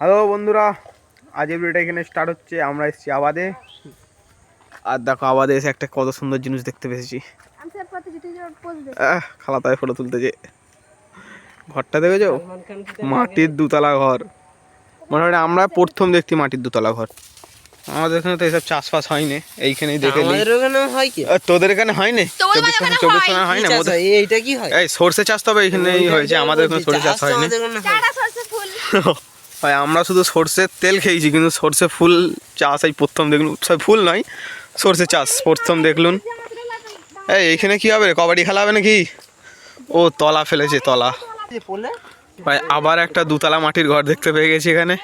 Hello বন্ধুরা, আজকের ভিডিওটা এখানে স্টার্ট হচ্ছে। আমরা এসেছি আবাদে। আর দেখো আবাদে এসে একটা কত সুন্দর জিনিস দেখতে পেয়েছি। খালাতায় ফটো তুলতেছে। ঘরটা দেখেছো? মাটির দুতলা ঘর। মোটামুটি আমরা প্রথম দেখছি মাটির দুতলা ঘর। আমাদের এখানে তো এসব চাষবাস হয়নি, এইখানেই দেখে তোদের এখানে হয়নি। 24 হয় না? এই সর্ষে চাষ তবে এইখানেই হয়েছে, আমাদের এখানে সর্ষে চাষ হয়নি। ভাই আমরা শুধু সর্ষের তেল খেয়েছি, কিন্তু সর্ষে ফুল চাষ এই প্রথম দেখলুন। সব ফুল নয়, সর্ষে চাষ প্রথম দেখলুন। এইখানে কি হবে? কবাডি খেলা হবে নাকি? ও তলা ফেলেছে, তলা। ভাই আবার একটা দুতলা মাটির ঘর দেখতে পেয়ে গেছি এখানে।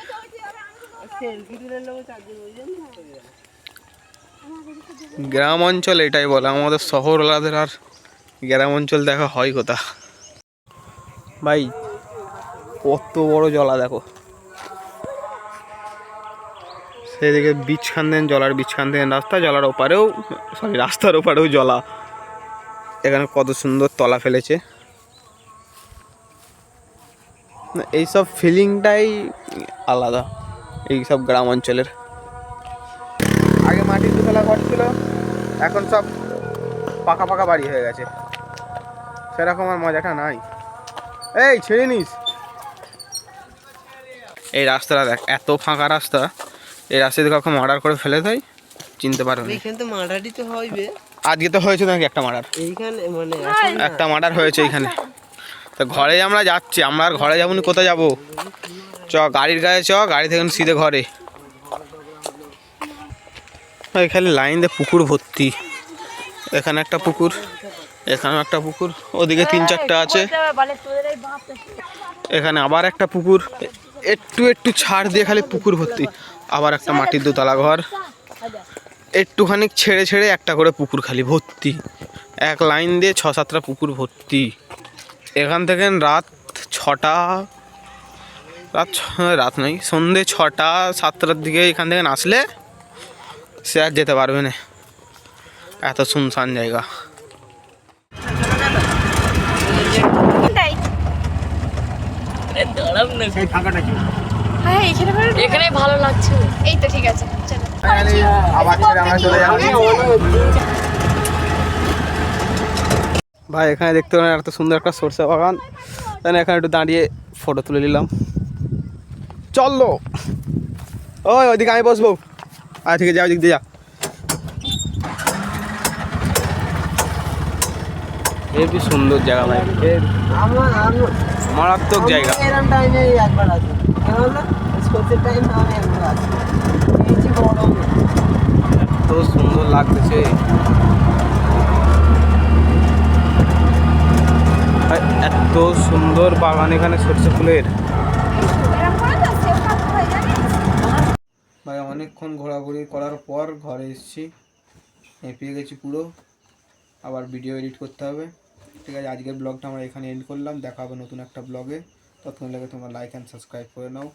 গ্রাম অঞ্চল এটাই বলে, আমাদের শহরওয়ালাদের আর গ্রাম অঞ্চল দেখা হয় কোথা। ভাই কত বড় জলা দেখো, সেদিকে বীজ খান জলার বীজ খান রাস্তা, জলার ওপারেও সরি রাস্তার ওপারেও জলা। এখানে কত সুন্দর তলা ফেলেছে। এইসব ফিলিংটাই আলাদা এইসব গ্রাম অঞ্চলের। আগে মাটির দুতলা ঘর ছিল, এখন সব পাকা পাকা বাড়ি হয়ে গেছে। সেরকম আর মজাটা নাই। এই ছেড়ে নিস। এই রাস্তাটা দেখ, এত ফাঁকা রাস্তা। এই রাস্তাতে কখন মার্ডার করে ফেলে দেয় চিনতে পারবে। এইখানে তো মার্ডারই তো হইবে। আজকে তো হয়েছে নাকি একটা মার্ডার? এইখানে মানে একটা মার্ডার হয়েছে এইখানে। তো ঘরে আমরা যাচ্ছি, আমরা আর ঘরে যাবো না, কোথায় যাবো? চ গাড়ির গায়ে চ, গাড়ি থেকে সিধে ঘরে। এখানে লাইন দিয়ে পুকুর ভর্তি। এখানে একটা পুকুর, এখানেও একটা পুকুর, ওদিকে 3-4টা আছে। এখানে আবার একটা পুকুর, একটু একটু ছাড় দিয়ে খালি পুকুর ভর্তি। আবার একটা মাটির দোতলা ঘর, একটুখানি ছেড়ে ছেড়ে একটা করে পুকুর খালি ভর্তি। এক লাইন দিয়ে 6-7টা পুকুর ভর্তি। এখান থেকে রাত 6টা, রাত নয় সন্ধে 6টা-7টার দিকে এখান থেকে আসলে সে আর যেতে পারবে না, এত শুনশান জায়গা। এখানে ভালো লাগছে। এই তো ঠিক আছে, ভাই এখানে দেখতে পেলেন এত সুন্দর একটা সরষে বাগান। তাই এখানে একটু দাঁড়িয়ে ফটো তুলে নিলাম। চলো ওই ওইদিকে আমি বসবো। ঠিক আছে, যা ওইদিক দিয়ে যা। হেবি সুন্দর জায়গা ভাই, মারাত্মক জায়গা। এত সুন্দর লাগতেছে। এত সুন্দর বাগান এখানে সরষে ফুলের। ভাই অনেকক্ষণ ঘোরাঘুরি করার পর ঘরে এসেছি, পেয়ে গেছি পুরো। আবার ভিডিও এডিট করতে হবে। ঠিক আছে, আজকের ব্লগটা আমরা এখানে এন্ড করলাম। দেখা হবে নতুন একটা ব্লগে। ততক্ষণ লাগে তোমরা লাইক অ্যান্ড সাবস্ক্রাইব করে নাও।